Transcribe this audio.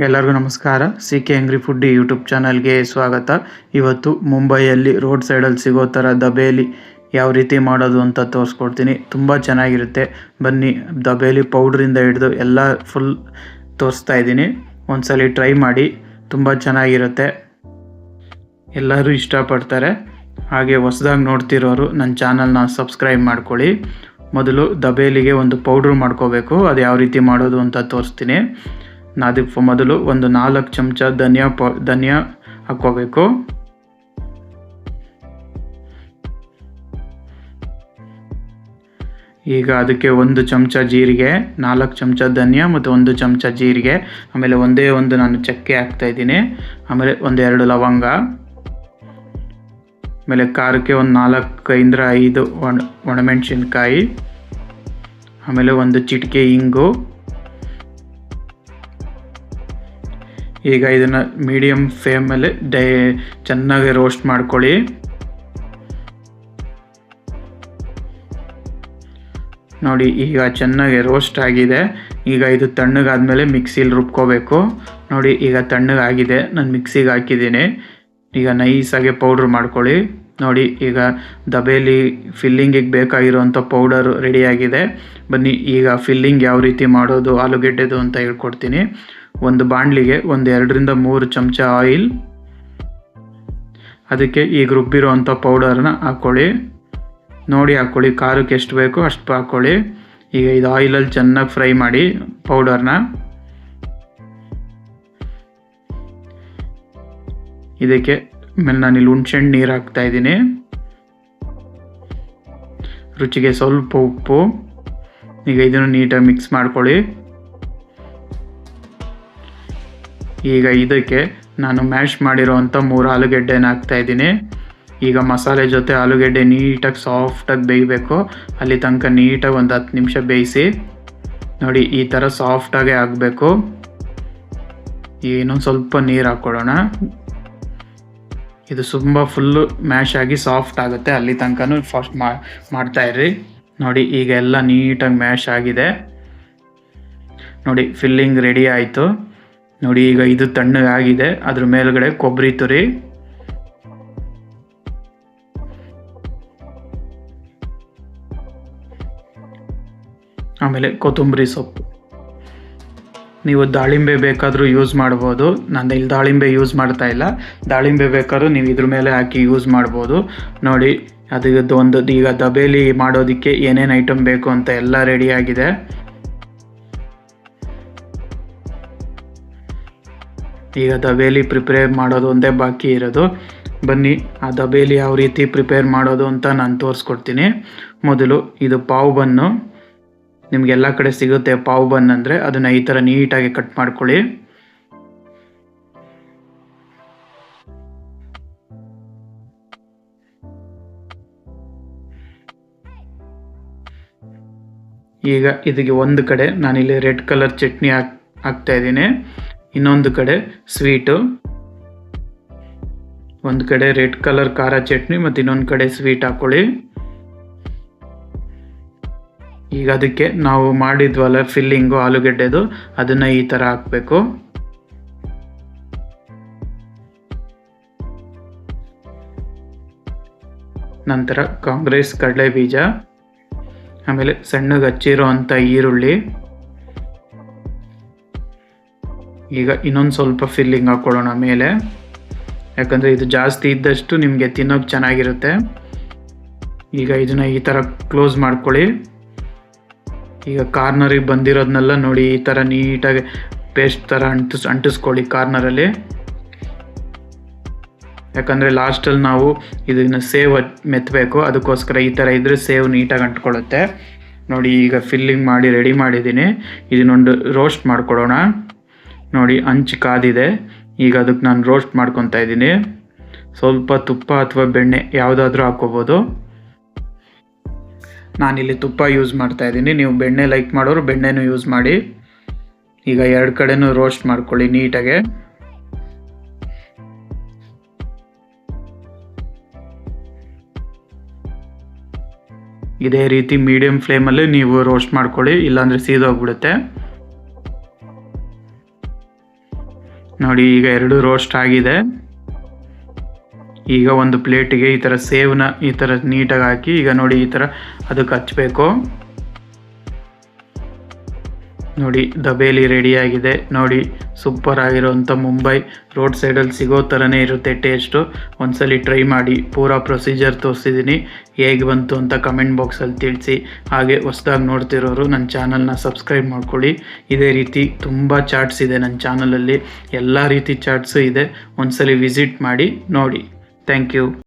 ಎಲ್ಲರಿಗೂ ನಮಸ್ಕಾರ. C K ಅಂಗ್ರಿ food YouTube ಚಾನಲ್ಗೆ ಸ್ವಾಗತ. ಇವತ್ತು ಮುಂಬೈಯಲ್ಲಿ ರೋಡ್ ಸೈಡಲ್ಲಿ ಸಿಗೋ ಥರ ದಬೇಲಿ ಯಾವ ರೀತಿ ಮಾಡೋದು ಅಂತ ತೋರಿಸ್ಕೊಡ್ತೀನಿ. ತುಂಬ ಚೆನ್ನಾಗಿರುತ್ತೆ. ಬನ್ನಿ, ದಬೇಲಿ ಪೌಡ್ರಿಂದ ಹಿಡಿದು ಎಲ್ಲ ಫುಲ್ ತೋರಿಸ್ತಾ ಇದ್ದೀನಿ. ಒಂದ್ಸಲಿ ಟ್ರೈ ಮಾಡಿ, ತುಂಬ ಚೆನ್ನಾಗಿರುತ್ತೆ, ಎಲ್ಲರೂ ಇಷ್ಟಪಡ್ತಾರೆ. ಹಾಗೆ ಹೊಸದಾಗಿ ನೋಡ್ತಿರೋರು ನನ್ನ ಚಾನಲ್ನ ಸಬ್ಸ್ಕ್ರೈಬ್ ಮಾಡ್ಕೊಳ್ಳಿ. ಮೊದಲು ದಬೇಲಿಗೆ ಒಂದು ಪೌಡ್ರ್ ಮಾಡ್ಕೋಬೇಕು. ಅದು ಯಾವ ರೀತಿ ಮಾಡೋದು ಅಂತ ತೋರಿಸ್ತೀನಿ. ಅದಕ್ಕೆ ಮೊದಲು ಒಂದು 4 ಚಮಚ ಧನಿಯಾ ಹಾಕ್ಕೋಬೇಕು. ಈಗ ಅದಕ್ಕೆ 1 ಚಮಚ ಜೀರಿಗೆ, 4 ಚಮಚ ಧನಿಯಾ ಮತ್ತು 1 ಚಮಚ ಜೀರಿಗೆ, ಆಮೇಲೆ ಒಂದೇ ಒಂದು ನಾನು ಚಕ್ಕೆ ಹಾಕ್ತಾಯಿದ್ದೀನಿ, ಆಮೇಲೆ 1-2 ಲವಂಗ, ಆಮೇಲೆ ಖಾರಕ್ಕೆ ಒಂದು 4-5 ಒಣಮೆಣಸಿನ್ಕಾಯಿ, ಆಮೇಲೆ 1 ಚಿಟಿಕೆ ಇಂಗು. ಈಗ ಇದನ್ನು ಮೀಡಿಯಮ್ ಫ್ಲೇಮಲ್ಲಿ ಚೆನ್ನಾಗಿ ರೋಸ್ಟ್ ಮಾಡ್ಕೊಳ್ಳಿ. ನೋಡಿ, ಈಗ ಚೆನ್ನಾಗಿ ರೋಸ್ಟ್ ಆಗಿದೆ. ಈಗ ಇದು ತಣ್ಣಗಾದ್ಮೇಲೆ ಮಿಕ್ಸಿಲಿ ರುಬ್ಕೋಬೇಕು. ನೋಡಿ, ಈಗ ತಣ್ಣಗಾಗಿದೆ, ನಾನು ಮಿಕ್ಸಿಗೆ ಹಾಕಿದ್ದೀನಿ. ಈಗ ನೈಸಾಗಿ ಪೌಡ್ರ್ ಮಾಡ್ಕೊಳ್ಳಿ. ನೋಡಿ, ಈಗ ದಬೇಲಿ ಫಿಲ್ಲಿಂಗಿಗೆ ಬೇಕಾಗಿರುವಂಥ ಪೌಡರ್ ರೆಡಿಯಾಗಿದೆ. ಬನ್ನಿ, ಈಗ ಫಿಲ್ಲಿಂಗ್ ಯಾವ ರೀತಿ ಮಾಡೋದು ಆಲೂಗೆಡ್ಡೆದು ಅಂತ ಹೇಳ್ಕೊಡ್ತೀನಿ. ಒಂದು ಬಾಣಲಿಗೆ 2-3 ಚಮಚ ಆಯಿಲ್, ಅದಕ್ಕೆ ಈಗ ರುಬ್ಬಿರೋವಂಥ ಪೌಡರ್ನ ಹಾಕ್ಕೊಳ್ಳಿ. ನೋಡಿ ಹಾಕ್ಕೊಳ್ಳಿ, ಖಾರಕ್ಕೆ ಎಷ್ಟು ಬೇಕೋ ಅಷ್ಟು ಹಾಕ್ಕೊಳ್ಳಿ. ಈಗ ಇದು ಆಯಿಲಲ್ಲಿ ಚೆನ್ನಾಗಿ ಫ್ರೈ ಮಾಡಿ ಪೌಡರ್ನ. ಇದಕ್ಕೆ ಆಮೇಲೆ ನಾನಿಲ್ಲಿ ಹುಣಸೆಹಣ್ಣು ನೀರು ಹಾಕ್ತಾಯಿದ್ದೀನಿ. ರುಚಿಗೆ ಸ್ವಲ್ಪ ಉಪ್ಪು. ಈಗ ಇದನ್ನು ನೀಟಾಗಿ ಮಿಕ್ಸ್ ಮಾಡ್ಕೊಳ್ಳಿ. ಈಗ ಇದಕ್ಕೆ ನಾನು ಮ್ಯಾಶ್ ಮಾಡಿರೋವಂಥ 3 ಆಲೂಗೆಡ್ಡೆನ ಹಾಕ್ತಾಯಿದ್ದೀನಿ. ಈಗ ಮಸಾಲೆ ಜೊತೆ ಆಲೂಗೆಡ್ಡೆ ನೀಟಾಗಿ ಸಾಫ್ಟಾಗಿ ಬೇಯಬೇಕು. ಅಲ್ಲಿ ತನಕ ನೀಟಾಗಿ ಒಂದು 10 ನಿಮಿಷ ಬೇಯಿಸಿ. ನೋಡಿ, ಈ ಥರ ಸಾಫ್ಟಾಗೇ ಆಗಬೇಕು. ಇನ್ನೊಂದು ಸ್ವಲ್ಪ ನೀರು ಹಾಕ್ಕೊಳ್ಳೋಣ. ಇದು ತುಂಬ ಫುಲ್ಲು ಮ್ಯಾಶ್ ಆಗಿ ಸಾಫ್ಟ್ ಆಗುತ್ತೆ, ಅಲ್ಲಿ ತನಕನೂ ಫಾಸ್ಟ್ ಮಾಡ್ತಾಯಿರ್ರಿ. ನೋಡಿ, ಈಗ ಎಲ್ಲ ನೀಟಾಗಿ ಮ್ಯಾಶ್ ಆಗಿದೆ. ನೋಡಿ, ಫಿಲ್ಲಿಂಗ್ ರೆಡಿ ಆಯಿತು. ನೋಡಿ, ಈಗ ಇದು ತಣ್ಣಗಾಗಿದೆ. ಅದ್ರ ಮೇಲ್ಗಡೆ ಕೊಬ್ಬರಿ ತುರಿ, ಆಮೇಲೆ ಕೊತ್ತಂಬರಿ ಸೊಪ್ಪು. ನೀವು ದಾಳಿಂಬೆ ಬೇಕಾದರೂ ಯೂಸ್ ಮಾಡ್ಬೋದು. ನಾನು ಇಲ್ಲಿ ದಾಳಿಂಬೆ ಯೂಸ್ ಮಾಡ್ತಾ ಇಲ್ಲ. ದಾಳಿಂಬೆ ಬೇಕಾದ್ರೂ ನೀವು ಇದ್ರ ಮೇಲೆ ಹಾಕಿ ಯೂಸ್ ಮಾಡ್ಬೋದು. ನೋಡಿ, ಅದು ಈಗ ದಬೇಲಿ ಮಾಡೋದಕ್ಕೆ ಏನೇನು ಐಟಮ್ ಬೇಕು ಅಂತ ಎಲ್ಲ ರೆಡಿಯಾಗಿದೆ. ಈಗ ದಬೇಲಿ ಪ್ರಿಪೇರ್ ಮಾಡೋದು ಒಂದೇ ಬಾಕಿ ಇರೋದು. ಬನ್ನಿ, ಆ ದಬೇಲಿ ಯಾವ ರೀತಿ ಪ್ರಿಪೇರ್ ಮಾಡೋದು ಅಂತ ನಾನು ತೋರಿಸ್ಕೊಡ್ತೀನಿ. ಮೊದಲು ಇದು ಪಾವ್ ಬನ್ನು, ನಿಮಗೆಲ್ಲ ಕಡೆ ಸಿಗುತ್ತೆ ಪಾವ್ ಬನ್ ಅಂದರೆ. ಅದನ್ನು ಈ ಥರ ನೀಟಾಗಿ ಕಟ್ ಮಾಡ್ಕೊಳ್ಳಿ. ಈಗ ಇದಕ್ಕೆ ಒಂದು ಕಡೆ ನಾನಿಲ್ಲಿ ರೆಡ್ ಕಲರ್ ಚಟ್ನಿ ಹಾಕ್ತಾಯಿದ್ದೀನಿ, ಇನ್ನೊಂದು ಕಡೆ ಸ್ವೀಟು, ಒಂದು ಕಡೆ ರೆಡ್ ಕಲರ್ ಖಾರ ಚಟ್ನಿ ಮತ್ತು ಇನ್ನೊಂದು ಕಡೆ ಸ್ವೀಟ್ ಹಾಕ್ಕೊಳ್ಳಿ. ಈಗ ಅದಕ್ಕೆ ನಾವು ಮಾಡಿದ್ವಲ್ಲ ಫಿಲ್ಲಿಂಗು ಆಲೂಗೆಡ್ಡೆದು, ಅದನ್ನು ಈ ಥರ ಹಾಕಬೇಕು. ನಂತರ ಕಾಂಗ್ರೆಸ್ ಕಡಲೆ ಬೀಜ, ಆಮೇಲೆ ಸಣ್ಣಗೆ ಹಚ್ಚಿರೋ ಅಂಥ ಈರುಳ್ಳಿ. ಈಗ ಇನ್ನೊಂದು ಸ್ವಲ್ಪ ಫಿಲ್ಲಿಂಗ್ ಹಾಕ್ಕೊಳ್ಳೋಣ ಮೇಲೆ, ಯಾಕಂದರೆ ಇದು ಜಾಸ್ತಿ ಇದ್ದಷ್ಟು ನಿಮಗೆ ತಿನ್ನೋಕೆ ಚೆನ್ನಾಗಿರುತ್ತೆ. ಈಗ ಇದನ್ನು ಈ ಥರ ಕ್ಲೋಸ್ ಮಾಡ್ಕೊಳ್ಳಿ. ಈಗ ಕಾರ್ನರಿಗೆ ಬಂದಿರೋದನ್ನೆಲ್ಲ ನೋಡಿ, ಈ ಥರ ನೀಟಾಗಿ ಪೇಸ್ಟ್ ಥರ ಅಂಟಿಸ್ಕೊಳ್ಳಿ ಕಾರ್ನರಲ್ಲಿ. ಯಾಕಂದರೆ ಲಾಸ್ಟಲ್ಲಿ ನಾವು ಇದನ್ನು ಸೇವ್ ಮೆತ್ತಬೇಕು, ಅದಕ್ಕೋಸ್ಕರ ಈ ಥರ ಇದ್ದರೆ ಸೇವ್ ನೀಟಾಗಿ ಅಂಟ್ಕೊಳ್ಳುತ್ತೆ. ನೋಡಿ, ಈಗ ಫಿಲ್ಲಿಂಗ್ ಮಾಡಿ ರೆಡಿ ಮಾಡಿದ್ದೀನಿ. ಇದನ್ನೊಂದು ರೋಸ್ಟ್ ಮಾಡ್ಕೊಳ್ಳೋಣ. ನೋಡಿ, ಹಂಚು ಕಾದಿದೆ. ಈಗ ಅದಕ್ಕೆ ನಾನು ರೋಸ್ಟ್ ಮಾಡ್ಕೊತಾ ಇದ್ದೀನಿ. ಸ್ವಲ್ಪ ತುಪ್ಪ ಅಥವಾ ಬೆಣ್ಣೆ ಯಾವುದಾದ್ರೂ ಹಾಕ್ಕೋಬೋದು. ನಾನಿಲ್ಲಿ ತುಪ್ಪ ಯೂಸ್ ಮಾಡ್ತಾ ಇದ್ದೀನಿ. ನೀವು ಬೆಣ್ಣೆ ಲೈಕ್ ಮಾಡೋರು ಬೆಣ್ಣೆನೂ ಯೂಸ್ ಮಾಡಿ. ಈಗ 2 ಕಡೆನೂ ರೋಸ್ಟ್ ಮಾಡ್ಕೊಳ್ಳಿ ನೀಟಾಗೆ. ಇದೇ ರೀತಿ ಮೀಡಿಯಂ ಫ್ಲೇಮಲ್ಲಿ ನೀವು ರೋಸ್ಟ್ ಮಾಡ್ಕೊಳ್ಳಿ, ಇಲ್ಲಾಂದರೆ ಸೀದೋಗ್ಬಿಡುತ್ತೆ. ನೋಡಿ ಈಗ 2 ರೋಸ್ಟ್ ಆಗಿದೆ. ಈಗ ಒಂದು ಪ್ಲೇಟಿಗೆ ಈ ಥರ ಸೇವ್ನ ಈ ಥರ ನೀಟಾಗಿ ಹಾಕಿ ಈಗ ನೋಡಿ ಈ ಥರ ಅದಕ್ಕೆ ಹಚ್ಚಬೇಕು. ನೋಡಿ ದಬೇಲಿ ರೆಡಿಯಾಗಿದೆ. ನೋಡಿ ಸೂಪರ್ ಆಗಿರೋಂಥ ಮುಂಬೈ ರೋಡ್ ಸೈಡಲ್ಲಿ ಸಿಗೋ ಥರನೇ ಇರುತ್ತೆ ಟೇಸ್ಟು. ಒಂದ್ಸಲಿ ಟ್ರೈ ಮಾಡಿ. ಪೂರಾ ಪ್ರೊಸೀಜರ್ ತೋರಿಸಿದ್ದೀನಿ, ಹೇಗೆ ಬಂತು ಅಂತ ಕಮೆಂಟ್ ಬಾಕ್ಸಲ್ಲಿ ತಿಳಿಸಿ. ಹಾಗೆ ಹೊಸ್ದಾಗಿ ನೋಡ್ತಿರೋರು ನನ್ನ ಚಾನಲ್ನ ಸಬ್ಸ್ಕ್ರೈಬ್ ಮಾಡ್ಕೊಳ್ಳಿ. ಇದೇ ರೀತಿ ತುಂಬ ಚಾಟ್ಸ್ ಇದೆ ನನ್ನ ಚಾನಲಲ್ಲಿ, ಎಲ್ಲ ರೀತಿ ಚಾಟ್ಸು ಇದೆ. ಒಂದ್ಸಲಿ ವಿಸಿಟ್ ಮಾಡಿ ನೋಡಿ. Thank you.